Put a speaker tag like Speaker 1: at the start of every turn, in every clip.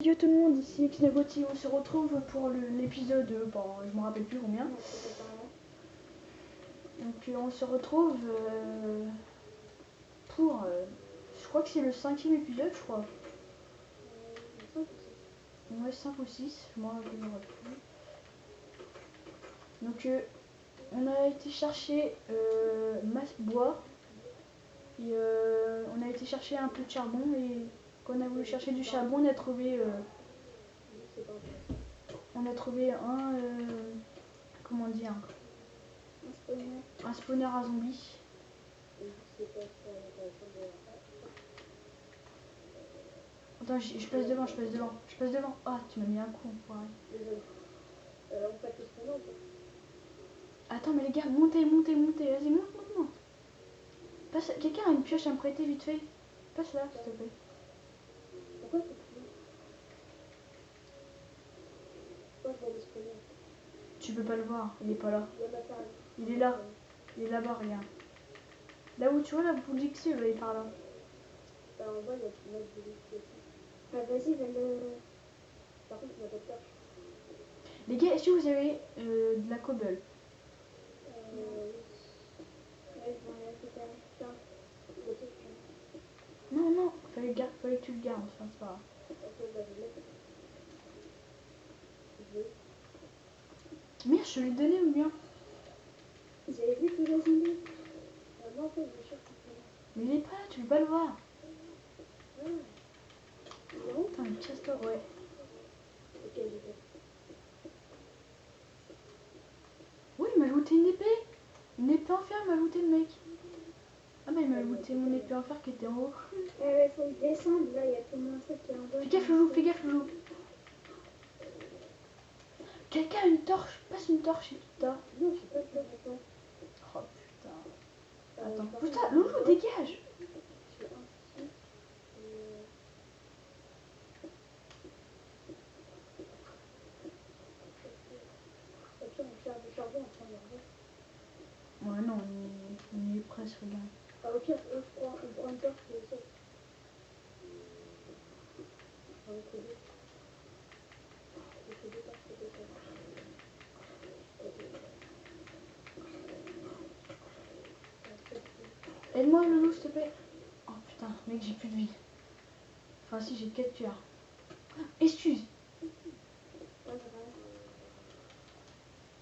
Speaker 1: Yo tout le monde, ici Xnagoti, on se retrouve pour l'épisode, je me rappelle plus combien. Donc on se retrouve pour, je crois que c'est le 5e épisode, je crois. Ouais, 5 ou 6, je m'en rappelle plus. Donc on a été chercher masse bois, et on a été chercher un peu de charbon, et quand on a voulu chercher du charbon, on a trouvé un, comment dire, un spawner à zombies. Attends, je passe devant, je passe devant. Ah, tu m'as mis un coup, pareil. Attends, mais les gars, montez, vas-y, monte. Passe, quelqu'un a une pioche à me prêter vite fait. Passe là, s'il te plaît.
Speaker 2: Pourquoi
Speaker 1: tu peux pas le voir, il est pas là. Il est là. Il est là-bas, regarde. Là où tu vois la boule d'X, il est par là.
Speaker 2: Bah en bas, il y a une autre boule. Bah vas-y, va le... Par contre, il n'y a pas de torche.
Speaker 1: Les gars, est-ce que vous avez de la cobble?
Speaker 2: Ouais, je vais en récupérer. Tiens,
Speaker 1: Non, fallait que tu le gardes, enfin, c'est pas grave.
Speaker 2: Ok, bah je l'ai.
Speaker 1: Merde, je te l'ai donné ou bien?
Speaker 2: Vous avez vu tous les zombies? Moi en fait, je cherche un peu.
Speaker 1: Mais il est pas là, tu peux pas le voir.
Speaker 2: Ah, il est où?
Speaker 1: Putain, mais casse-toi, ouais.
Speaker 2: Ok, j'ai fait.
Speaker 1: Oui, il m'a looté une épée. Une épée en fer, il m'a looté le mec. Ah bah il m'a looté mon épée en fer qui était en haut.
Speaker 2: Ouais, faut que je descende, là, il y a tout mon truc qui est en bas.
Speaker 1: Fais gaffe le loup. Quelqu'un a une torche, passe une torche et tout ça.
Speaker 2: Non, je sais pas de quoi je parle.
Speaker 1: Oh putain. Attends, putain, le loup dégage.
Speaker 2: Je suis ici. Au pire, on cherche du charbon, on prend le
Speaker 1: Ouais, non, on y est presque, regarde.
Speaker 2: Au pire, on prend une torche et ça. On va trouver. Je fais des torches,
Speaker 1: Aide-moi le loup s'il te plaît. Oh putain, mec, j'ai plus de vie. Enfin si, j'ai 4 tueurs. Excuse.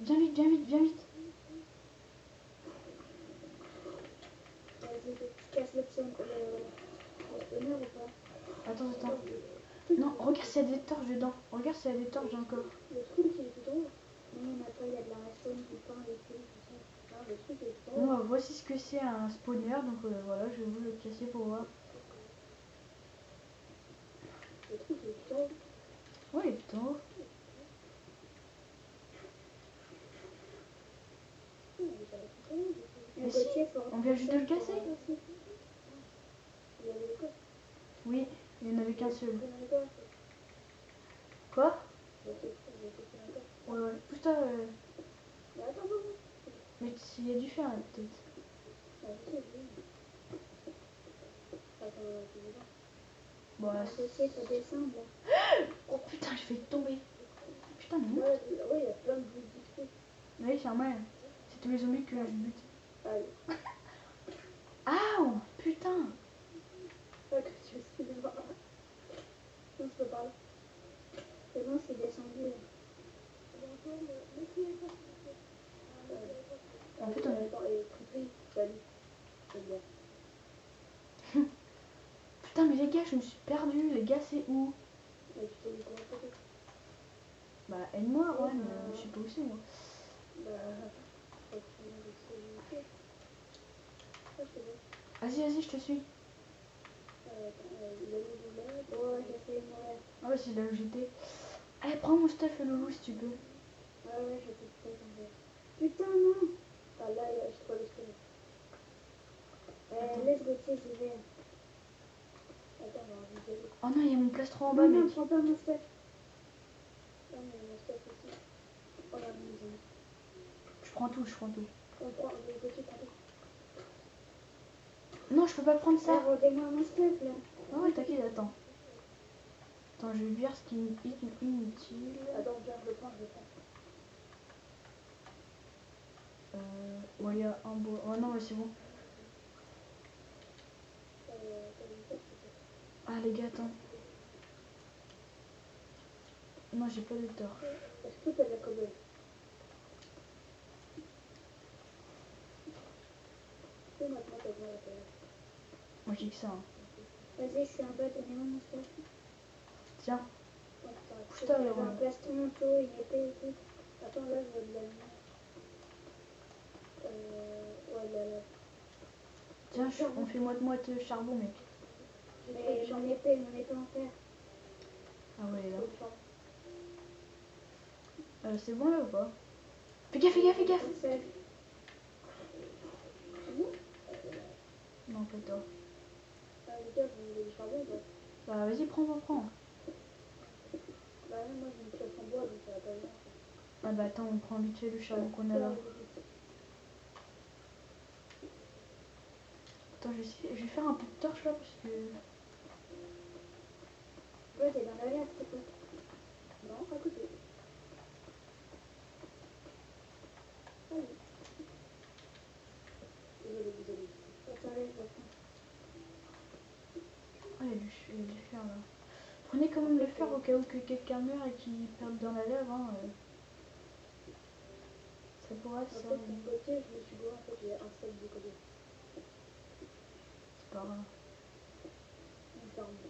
Speaker 1: Viens vite.
Speaker 2: Vas-y, tu casses le spawner ou pas?
Speaker 1: Attends. Non, regarde s'il y a des torches dedans. Regarde s'il y a des torches encore.
Speaker 2: Le truc, il est tout en haut. Non, mais attends, il y a de la redstone, du pain, des clés, tout ça. Non, le truc est tout en haut.
Speaker 1: Bon, voici ce que c'est un spawner. Donc voilà, je vais vous le casser pour voir.
Speaker 2: Le truc est tout en haut.
Speaker 1: Ouais, il est tout en haut. Mais si, on vient juste de le casser.
Speaker 2: Il y avait le coffre.
Speaker 1: Oui, il n'y en avait qu'un seul.
Speaker 2: Il y en avait pas.
Speaker 1: Quoi?
Speaker 2: Ouais.
Speaker 1: Ouais. Putain,
Speaker 2: Mais attends.
Speaker 1: mais il y a du fer là, peut-être.
Speaker 2: Ah, je sais, oui. Attends, tu veux voir?
Speaker 1: Bon, là,
Speaker 2: Associé, faut descendre là.
Speaker 1: oh putain, je vais tomber. Putain, mais non.
Speaker 2: Ouais, il y a plein de boules d'XP.
Speaker 1: Oui, c'est normal. C'est tous les zombies que je bute.
Speaker 2: Allez.
Speaker 1: Ah, putain.
Speaker 2: Pas que tu sais de voir. Non, je peux pas là. C'est bon, c'est descendu.
Speaker 1: En fait, putain, mais les gars, je me suis perdue. Les gars, c'est où? Bah, aide-moi, ouais, mais je sais pas où c'est, moi. Vas-y, je te suis. Ah ouais, c'est là où j'étais. Allez, prends mon stuff, le loulou, si tu peux.
Speaker 2: Ouais, je peux peut-être tomber. Putain, non! Ah là, je crois le spinner. Laisse Gauthier, j'y vais. Attends, on va viser.
Speaker 1: Oh non, il y a mon plastron en bas, mec.
Speaker 2: Non, prends pas mon stuff. Non, mais mon stuff aussi. Oh là, mon Dieu.
Speaker 1: Je prends tout.
Speaker 2: On prend, Gauthier, prends tout.
Speaker 1: Non, je peux pas prendre ça.
Speaker 2: Redonne-moi mon stuff, là.
Speaker 1: Ah ouais, t'inquiète, attends. Attends, je vais dire ce qui est inutile.
Speaker 2: Attends, viens, je le prends, je le prends.
Speaker 1: Bon, il y a un bois. Oh non, mais c'est bon. Ah, les gars, attends. Non, j'ai pas de torche.
Speaker 2: Est-ce que t'as de la cobble? Maintenant, t'as besoin de la cobble.
Speaker 1: Moi, j'ai que ça. Hein.
Speaker 2: Vas-y, je suis un peu donnez-moi mon stuff.
Speaker 1: Tiens.
Speaker 2: Oh,
Speaker 1: Putain,
Speaker 2: j'avais
Speaker 1: alors.
Speaker 2: un plastron, manteau, une épée et tout. Attends, là, je vois de la lumière. Ouais, de la lave.
Speaker 1: Tiens, on fait moite-moite charbon, mec.
Speaker 2: Mais mon épée en fer.
Speaker 1: Ah ouais, là. C'est bon là ou pas? Fais gaffe, fais gaffe, fais gaffe! Non, pas toi.
Speaker 2: Les gars, vous voulez du charbon ou pas?
Speaker 1: Bah, vas-y, prends.
Speaker 2: Bah non, moi j'ai une pioche en bois, donc ça va pas bien.
Speaker 1: Ah bah, attends, on prend vite fait le charbon qu'on a là. Attends, je vais faire un peu de torche là parce que.
Speaker 2: Ouais, t'es dans la lave, c'est quoi? Non, à côté. Allez. Désolé. Attends, là, je vais prendre.
Speaker 1: Ah, il y a du fer là. Prenez quand même le fer au cas où que quelqu'un meurt et qu'il perde dans la lave. Hein, Ça pourrait
Speaker 2: En
Speaker 1: ça.
Speaker 2: fait, ton côté, je me suis gouré, en fait, j'ai un sac de côté.
Speaker 1: C'est pas grave.
Speaker 2: On part un peu.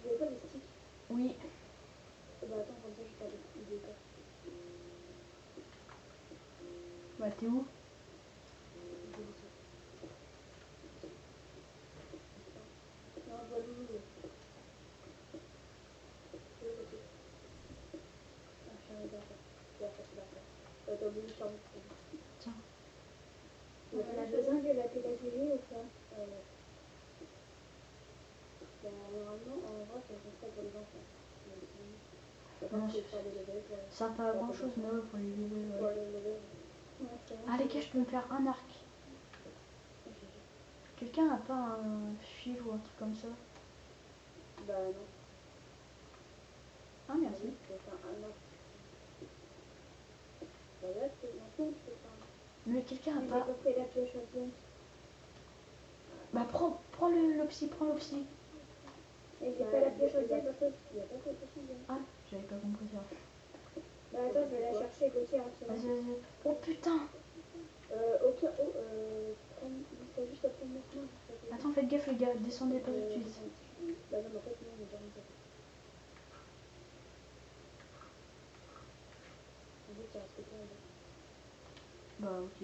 Speaker 2: Vous avez pas des sticks?
Speaker 1: Oui.
Speaker 2: Bah attends, comme ça, je vais faire des cartes.
Speaker 1: Bah, t'es où?
Speaker 2: Non, je vois l'eau. Ah, je suis arrivée à faire. T'as oublié le charbon.
Speaker 1: Tiens.
Speaker 2: On a besoin de la pédagogie ou pas? Bah, normalement, en vrai, ça serait pour les enfants.
Speaker 1: Non, ça sert pas à grand chose, mais ouais, pour les bébés. Ouais. Ah, les gars, je peux me faire un arc. Quelqu'un a pas un fil ou un truc comme ça?
Speaker 2: Bah non.
Speaker 1: Ah, merci.
Speaker 2: Je vais faire un arc. Bah là, maintenant, je peux faire un arc.
Speaker 1: Mais quelqu'un a
Speaker 2: Mais
Speaker 1: pas.
Speaker 2: j'ai pas pris la pioche à pied.
Speaker 1: Bah, prends l'oxy, prends l'oxy.
Speaker 2: Et j'ai pas la pioche à pied. Il y a pas de pioche à pied.
Speaker 1: Ah, j'avais pas compris ça.
Speaker 2: Bah attends, je vais la chercher, Gauthier, rapidement.
Speaker 1: Vas-y. Oh putain!
Speaker 2: Ok, t'as juste à prendre mon chemin.
Speaker 1: Attends, faites gaffe, les gars, descendez pas tout de suite.
Speaker 2: Bah non, mais en fait, non, on est jamais ça. En fait, il reste que toi, là.
Speaker 1: Bah, ok.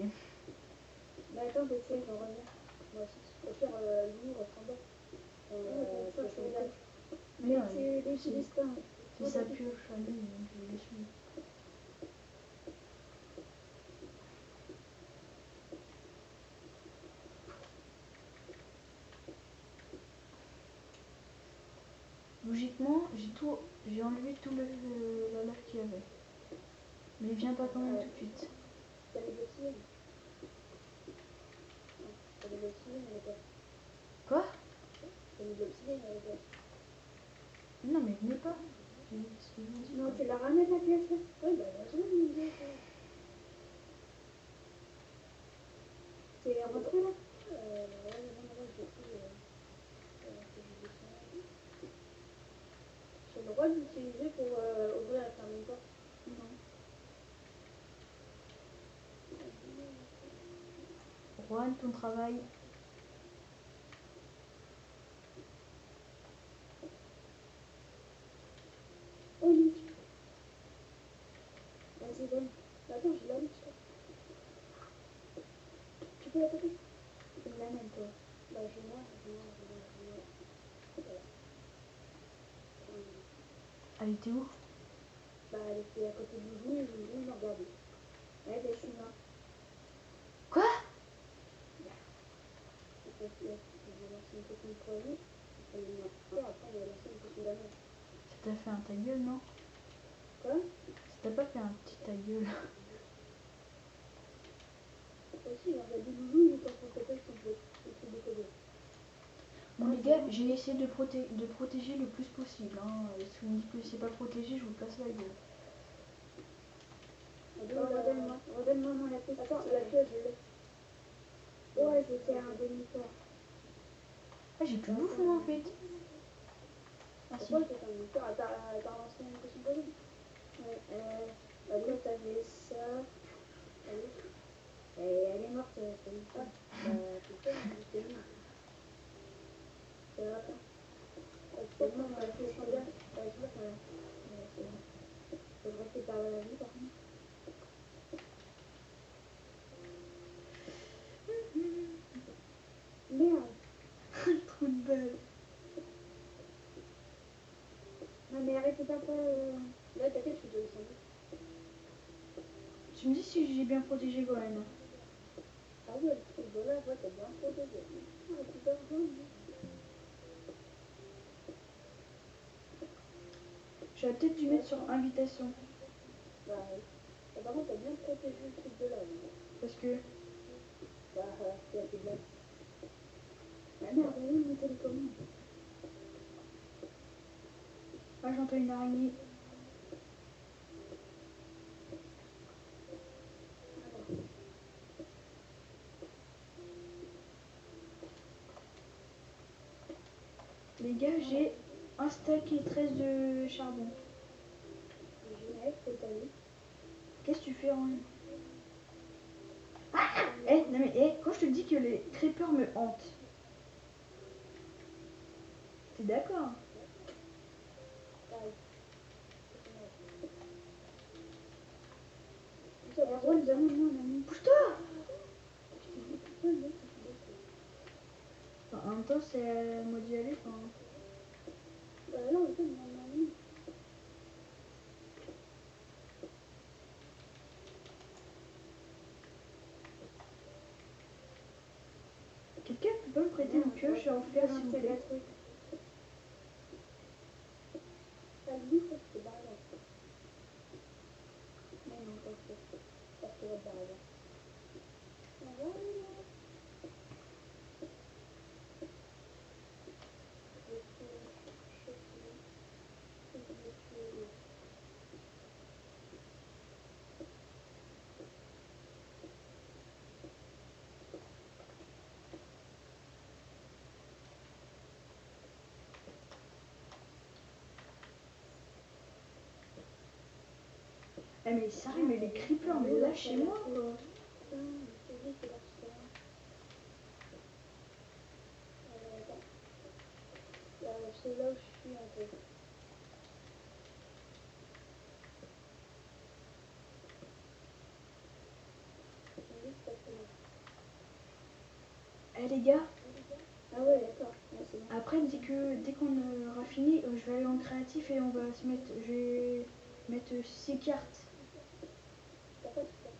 Speaker 2: Bah attends, Gauthier, je vais revenir. Moi aussi. Au pire, Louis reste en bas. Mais
Speaker 1: non,
Speaker 2: tu l'utilises pas.
Speaker 1: C'est sa pioche à lui, donc je le suis. Logiquement, j'ai enlevé tout la lave qu'il y avait. Mais il vient pas quand même tout de suite.
Speaker 2: T'as les bottines? T'as les bottines, elle est pas.
Speaker 1: Quoi?
Speaker 2: T'as les bottines, elle est pas.
Speaker 1: Non, mais venez pas. Qu'est-ce que vous dites?
Speaker 2: Non, tu la ramènes la pioche? Oui, bah vas-y, mon Dieu. T'es rentré là? Ouais, non, j'ai pris. J'ai le droit d'utiliser pour ouvrir et fermer une porte? Non.
Speaker 1: Juan, ton travail.
Speaker 2: Oli. Vas-y, donne. Attends, je l'amène, je Tu peux la taper?
Speaker 1: Il l'amène, toi.
Speaker 2: Bah, je viens. Voilà.
Speaker 1: Elle était où?
Speaker 2: Bah, elle était à côté de Loulou et Loulou m'a regardé. Ouais, je suis là.
Speaker 1: Quoi?
Speaker 2: J'ai lancé une potion de poison. Après, j'ai lancé une potion d'amour.
Speaker 1: Ça t'a fait un ta gueule, non?
Speaker 2: Quoi?
Speaker 1: Ça t'a pas fait un petit ta gueule?
Speaker 2: aussi, il regarde des loulous, il est en train de taper son jeu. Le truc de coder.
Speaker 1: Bon les gars, j'ai essayé de protéger le plus possible. Hein. Si vous me dites que c'est pas protégé, je vous casse la gueule.
Speaker 2: Redonne-moi la pièce. Attends, la pièce, je l'ai. Ouais, je vais faire un demi-tour.
Speaker 1: Ah, j'ai plus de bouffe moi en fait. Ah si.
Speaker 2: Pourquoi tu fais un demi-tour? T'as lancé une question possible? Ouais, après t'avais ça. Elle est morte, c'est une femme. Putain, elle était morte. C'est vrai. Actuellement, on a fait son gars. Je vois que faudrait que tu la vie par contre. Merde.
Speaker 1: Trop de balles.
Speaker 2: Non mais arrête, pas. Là, t'inquiète, je suis descendue.
Speaker 1: Tu me dis si j'ai bien protégé quand même.
Speaker 2: Ah ouais, le truc de là, ouais, t'as bien protégé. Ah, tu dois rejoindre.
Speaker 1: J'aurais peut-être dû mettre sur invitation.
Speaker 2: Bah, par contre, t'as bien protégé le truc de là.
Speaker 1: Parce que.
Speaker 2: Bah, c'est assez bien. Ah merde, elle est mon télécommande.
Speaker 1: Ah, j'entends une araignée. Les gars, j'ai un stack et 13 de charbon.
Speaker 2: Génial, que t'as eu.
Speaker 1: Qu'est-ce que tu fais, Ryan? Ah! Non mais, quand je te dis que les creepers me hantent, t'es d'accord?
Speaker 2: Erwan, donne-moi un ami.
Speaker 1: Pousse-toi!
Speaker 2: Je t'ai dit, putain, mec,
Speaker 1: Enfin, en même temps, c'est à moi d'y aller. Enfin.
Speaker 2: bah là, en fait, mon ami.
Speaker 1: Quelqu'un peut pas me prêter une pioche à en faire, s'il vous plaît?
Speaker 2: Ah, lui, ça, c'était par là. Mais non, parce que là, par là.
Speaker 1: Eh mais sérieux, mais les creepers, mais lâchez-moi quoi!
Speaker 2: C'est là où je suis en fait.
Speaker 1: Eh les gars,
Speaker 2: Ah ouais, d'accord. Ouais, c'est bon.
Speaker 1: après dès qu'on aura fini, je vais aller en créatif et on va se mettre. Je vais mettre 6 cartes.
Speaker 2: Pourquoi tu fais?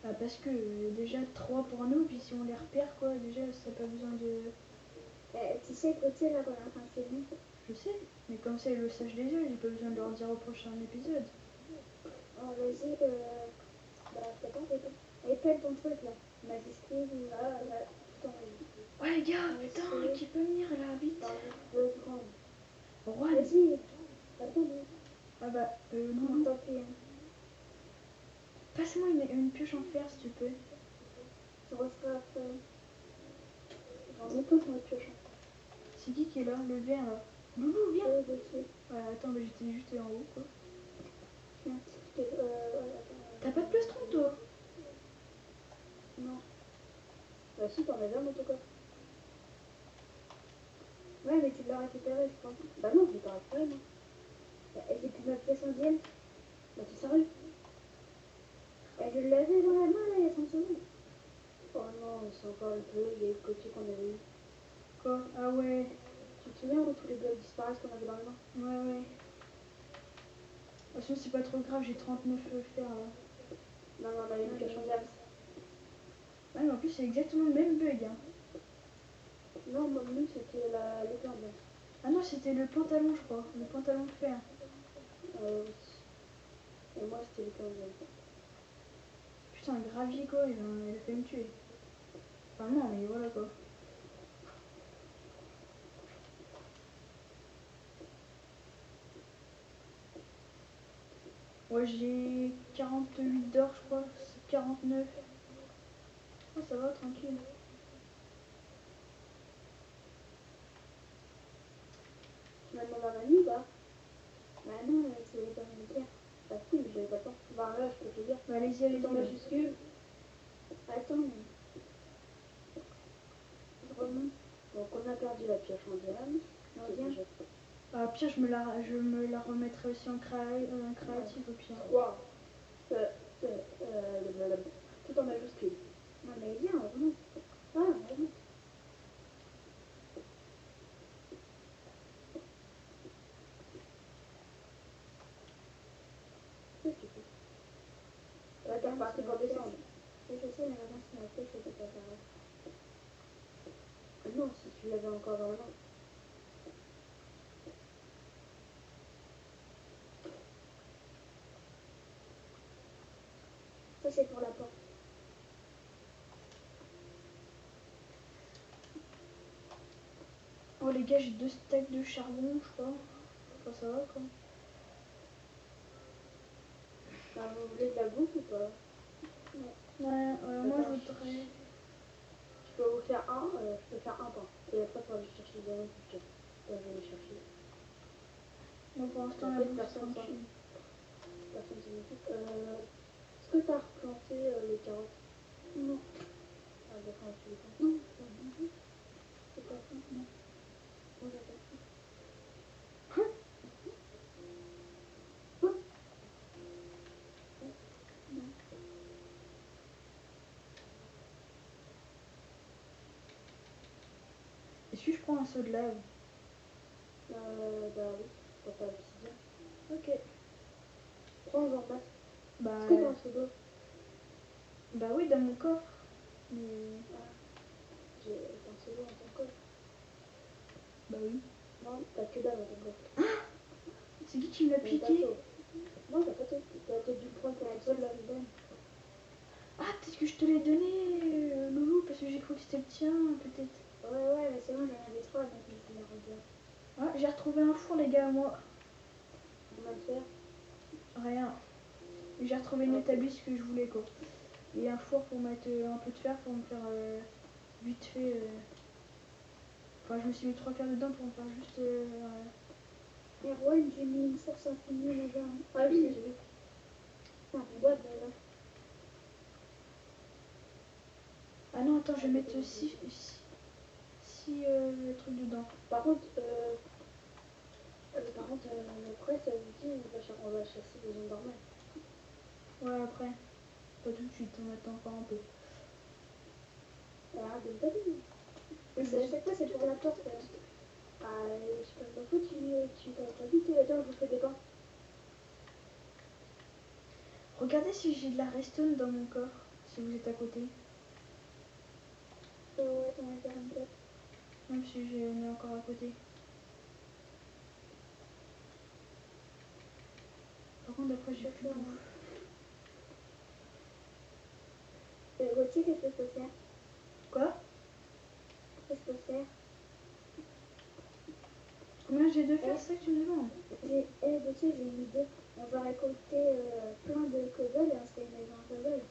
Speaker 1: Ah, parce que déjà 3 pour nous, puis si on les repère quoi, déjà ça n'a pas besoin de.
Speaker 2: Tu sais que tu sais là qu'on est en train de filmer.
Speaker 1: Je sais, mais comme ça ils le sachent déjà, j'ai pas besoin de leur dire au prochain épisode.
Speaker 2: Oh, vas-y, bah, je t'attends, c'est tout. Et pèle ton truc là. Majuscule ou là, tout en majuscule.
Speaker 1: Ouais les gars, putain, qui peut venir là, vite?
Speaker 2: Dans les 2 secondes.
Speaker 1: Juan.
Speaker 2: Vas-y, attends-nous.
Speaker 1: Ah bah,
Speaker 2: Non,
Speaker 1: Loulou,
Speaker 2: tant pis. Hein.
Speaker 1: passe-moi une pioche en fer s'il te plaît.
Speaker 2: Je referai après. J'en ai pas sur la pioche.
Speaker 1: C'est qui est là? Le vert là. Loulou, viens!
Speaker 2: Dessus.
Speaker 1: Ouais, attends, mais j'étais juste en haut quoi.
Speaker 2: Tiens, attends.
Speaker 1: T'as pas de plastron toi?
Speaker 2: Non. Bah si, t'en avais un autocoffre. Ouais, mais tu l'as récupéré, je crois. Bah non, je l'ai pas récupéré, moi. Bah, j'ai plus ma pièce indienne. Bah t'es sérieux? Bah, je l'avais dans la main, là, il y a 30 secondes. Oh non, c'est encore le bleu, il y a eu le côté qu'on avait eu.
Speaker 1: Quoi? Ah ouais.
Speaker 2: Tu te souviens où tous les blocs disparaissent qu'on avait dans les mains?
Speaker 1: Ouais, ouais. De toute façon, c'est pas trop grave, j'ai 39 fer là.
Speaker 2: Non, mais on avait une cache en diams.
Speaker 1: Ouais, mais en plus, c'est exactement le même bug. Hein.
Speaker 2: Non, moi, nous, c'était l'épée en diams.
Speaker 1: Ah non, c'était le pantalon, je crois. Le pantalon de fer.
Speaker 2: Oui. Et moi, c'était l'épée en diams.
Speaker 1: Putain, un gravier quoi, il a failli me tuer. Enfin, non, mais voilà quoi. Ouais, j'ai 48 d'or, je crois. C'est 49. Oh, ça va, tranquille.
Speaker 2: Tu m'as demandé un ami ou pas? Bah non, c'est les intermédiaires. Bah si, mais j'avais pas le temps. Bah là, je peux te dire.
Speaker 1: Bah, allez-y,
Speaker 2: Tout
Speaker 1: allez-y.
Speaker 2: en majuscule. Attends, mais... Je remonte. Donc on a perdu la pioche en diamant. On revient.
Speaker 1: Ah, pire, je me la remettrai aussi en créatif au pire.
Speaker 2: 3. Tout en majuscule. Non mais viens, on remonte. Ah, on remonte. Qu'est-ce que tu fais? Là, t'es reparti pour descendre. Oui, je sais, mais maintenant, c'est la pioche, c'était pas pareil. Non, si tu l'avais encore dans la main. Ça, c'est pour la porte.
Speaker 1: Oh, les gars, j'ai 2 stacks de charbon, je crois. Enfin, ça va quoi.
Speaker 2: Ah, vous voulez de la bouffe ou pas?
Speaker 1: Ouais, moi je voudrais.
Speaker 2: Je peux vous faire je peux faire un pain. Et après, il faut aller chercher des diamants plus tard. Je vais les chercher.
Speaker 1: Moi pour l'instant, la
Speaker 2: Après,
Speaker 1: bouffe
Speaker 2: personne
Speaker 1: tranquille.
Speaker 2: s'en occupe. Est-ce que tu as replanté les carottes? Non. Ah, d'accord, tu les plantes? Non, c'est pas ça. Non. Moi, j'ai pas fait. Non.
Speaker 1: Est-ce que je prends un seau de lave?
Speaker 2: Bah oui, t'as pas l'obsidienne.
Speaker 1: Ok.
Speaker 2: Prends en masse.
Speaker 1: Bah,
Speaker 2: Est-ce que t'as un seau d'eau?
Speaker 1: bah oui, dans mon coffre. Mais.
Speaker 2: Ah, j'ai un seau d'eau dans ton coffre.
Speaker 1: Bah oui.
Speaker 2: Non, t'as que dalle dans ton coffre.
Speaker 1: C'est qui me l'a
Speaker 2: Mais t'as
Speaker 1: piqué?
Speaker 2: d'eau. Non, t'as pas d'eau. T'as dû le prendre pour la seule là.
Speaker 1: Ah, peut-être que je te l'ai donné, Loulou, parce que j'ai cru que c'était le tien, peut-être.
Speaker 2: Ouais, mais c'est bon, j'en avais 3, donc je me suis dit, regarde.
Speaker 1: Ah, j'ai retrouvé un four, les gars, moi.
Speaker 2: On va le faire.
Speaker 1: Rien. J'ai retrouvé une établie, ce que je voulais, quoi. Et un four pour mettre un peu de fer pour me faire vite fait. Enfin, je me suis mis 3 quarts dedans pour me faire juste.
Speaker 2: Erwan, j'ai mis une source infinie déjà. Ah oui, j'ai vu. Ah, une boîte déjà.
Speaker 1: Ah non, attends, je vais mettre 6 trucs dedans.
Speaker 2: Par contre, après, ça vous dit, on va chasser des zones normales.
Speaker 1: Ouais, après. Pas tout de suite, on attend encore un peu.
Speaker 2: Arrête de me taper. Mais à chaque fois, c'est pour la porte. Ah, je sais pas pourquoi tu t'as dit, tu vas dire, je vous fais des pains.
Speaker 1: Regardez si j'ai de la redstone dans mon coffre, si vous êtes à côté.
Speaker 2: Ouais, t'en as 44.
Speaker 1: Même si j'ai mis encore à côté. Par contre, après, j'ai plus de bouffe.
Speaker 2: Gauthier, qu'est-ce que je peux faire?
Speaker 1: Quoi?
Speaker 2: Qu'est-ce que je peux faire?
Speaker 1: Combien j'ai de faire, c'est ça que tu me demandes?
Speaker 2: Gauthier, j'ai une idée. On va récolter plein de cobbles et installer une maison en cobble.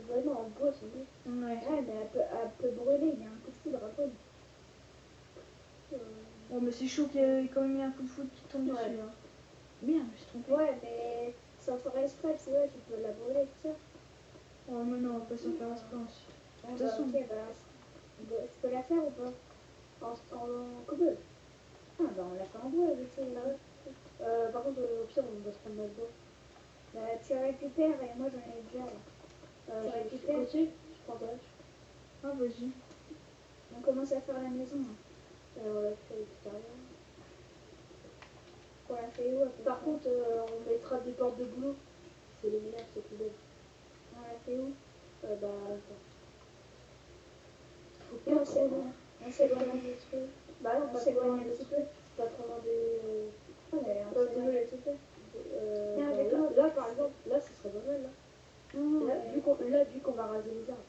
Speaker 2: Vraiment, en bois, c'est mieux.
Speaker 1: Ouais.
Speaker 2: Ouais, mais elle peut brûler, il y a un coup de foudre à brûler.
Speaker 1: Oh, mais c'est chaud qu'il y ait quand même un coup de foudre qui tombe
Speaker 2: Ouais.
Speaker 1: dessus. Hein. Merde, je me suis trompée.
Speaker 2: Ouais, mais sans faire exprès, tu vois, tu peux la brûler, tout ça.
Speaker 1: Oh, mais non, on va pas s'en faire exprès. De toute
Speaker 2: Bah,
Speaker 1: façon.
Speaker 2: ok, tu peux la faire ou pas? En cobble. Ah, bah on l'a fait en bois, je sais. Par contre, au pire, on doit se prendre notre bois. Bah, tu récupères et moi j'en ai déjà là. Tu récupères. Gauthier, je prendrai.
Speaker 1: Ah, vas-y.
Speaker 2: On commence à faire la maison. Hein. On l'a fait à l'extérieur. On l'a fait où à peu
Speaker 3: Par
Speaker 2: près?
Speaker 3: contre, on mettra des portes de boulot. C'est les ménages, c'est plus belle.
Speaker 2: On l'a fait où?
Speaker 3: Bah, attends. Faut
Speaker 2: Et
Speaker 3: pas trop loin.
Speaker 2: on s'éloigne des trucs.
Speaker 3: Bah non,
Speaker 2: On
Speaker 3: pas trop loin
Speaker 2: s'éloigne un
Speaker 3: des
Speaker 2: petit
Speaker 3: trucs. Pas trop loin des...
Speaker 2: Oh, mais on
Speaker 3: pas
Speaker 2: s'éloigne
Speaker 3: de-
Speaker 2: un petit peu.
Speaker 3: bah,
Speaker 2: avec
Speaker 3: là, par exemple, là, ce serait pas mal. Là,
Speaker 2: Non,
Speaker 3: vu qu'on va raser les arbres.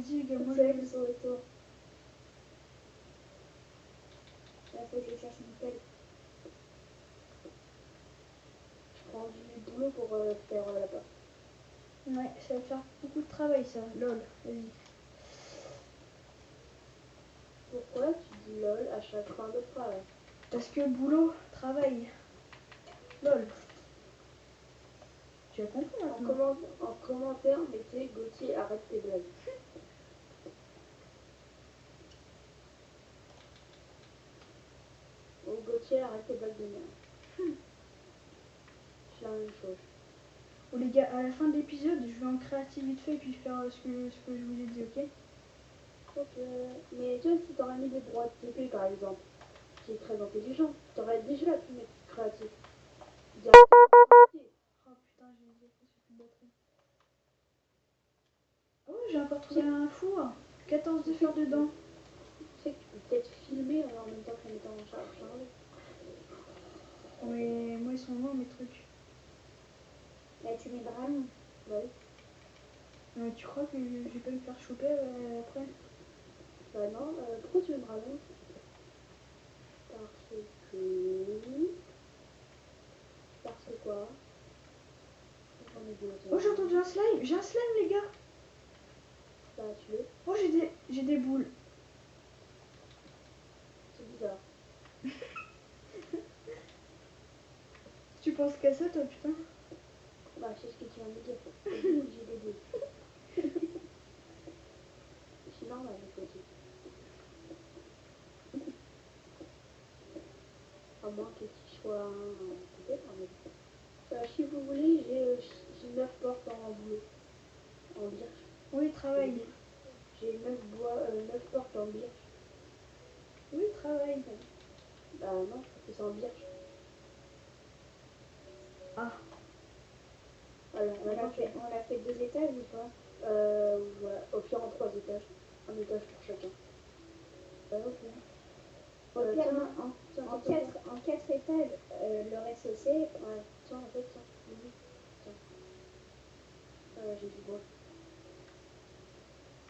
Speaker 1: Vas-y, gars, moi
Speaker 2: Vous allez me sauver toi. Là, faut que je cherche une pelle.
Speaker 3: Je prends du boulot pour faire la pâte.
Speaker 1: Ouais, ça va te faire beaucoup de travail ça, lol, vas-y.
Speaker 3: Pourquoi tu dis lol à chaque fin de phrase?
Speaker 1: Parce que boulot, travail. Lol. Tu as compris maintenant?
Speaker 3: En commentaire, mettez Gauthier, arrête tes blagues. Ou Gauthier, arrête tes blagues de merde. C'est la même chose.
Speaker 1: Bon les gars, à la fin de l'épisode, je vais en créative vite fait et puis faire ce que je vous ai dit, ok?
Speaker 3: Ok. Mais toi, si t'aurais mis des droits de TP par exemple, qui est très intelligent, t'aurais déjà pu mettre créatif. Dire
Speaker 1: Oh putain, j'ai presque plus de batterie. Oh, j'ai encore trouvé un four. 14 de fer dedans.
Speaker 3: tu sais que tu peux peut-être filmer en même temps que les metteurs en charge.
Speaker 1: Mais moi, ils sont loin mes trucs.
Speaker 2: Là, tu mets drame.
Speaker 3: Ouais.
Speaker 1: Tu crois que je vais pas me faire choper après?
Speaker 3: Bah non, pourquoi tu veux me ramener? Parce que... Parce que quoi? J'en ai besoin.
Speaker 1: Oh, j'ai entendu un slime. J'ai un slime, les gars.
Speaker 3: Bah tu veux?
Speaker 1: Oh, j'ai des boules.
Speaker 3: C'est bizarre.
Speaker 1: Tu penses qu'à ça, toi, putain?
Speaker 3: Bah c'est ce que tu viens de me dire. J'ai des boules. C'est normal, le petit. À moins que tu sois peut-être un mec. Si vous voulez, j'ai 9 portes en bleu. En birch.
Speaker 1: Oui, travail.
Speaker 3: J'ai 9 portes en birch.
Speaker 1: Oui, travail.
Speaker 3: Bah non, c'est en birch.
Speaker 1: Ah,
Speaker 3: Voilà,
Speaker 2: On l'a fait 2 étages ou pas?
Speaker 3: Voilà, au pire en 3 étages. Un étage pour chacun.
Speaker 2: Bah, ok. Au pire,
Speaker 3: tiens,
Speaker 2: non,
Speaker 3: tiens,
Speaker 2: en
Speaker 3: tiens,
Speaker 2: 4 étages, le rez-de-chaussée.
Speaker 3: Ouais, tiens, en fait, tiens. Tiens. J'ai du bois.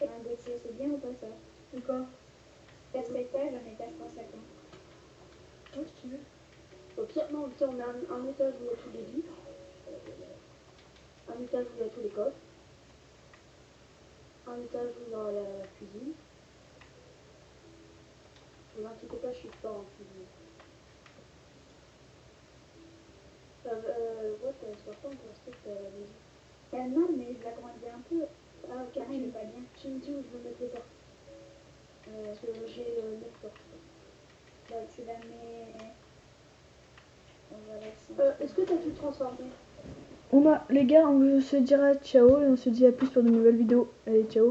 Speaker 2: Un Gauthier, c'est bien ou pas ça?
Speaker 1: c'est quoi?
Speaker 2: 4 étages, un étage pour chacun.
Speaker 1: Oh, si tu veux.
Speaker 3: Au pire, non, tiens, on a un étage où il y a tous les lits. Un étage où il y a tous les coffres. Un étage où il y aura la cuisine. Ne vous inquiétez pas, je suis fort en cuisine. Ouais, c'est pas on peut rester à la maison.
Speaker 2: Non, mais je l'agrandis un peu.
Speaker 3: Ah, ok,
Speaker 2: Pareil, il est pas bien.
Speaker 3: tu me dis où je veux mettre les portes. Parce que j'ai 9 portes.
Speaker 2: Là, tu la mets. On va la
Speaker 3: Est-ce que tu as tout transformé?
Speaker 1: Les gars, on se dira ciao et on se dit à plus pour de nouvelles vidéos. Allez, ciao.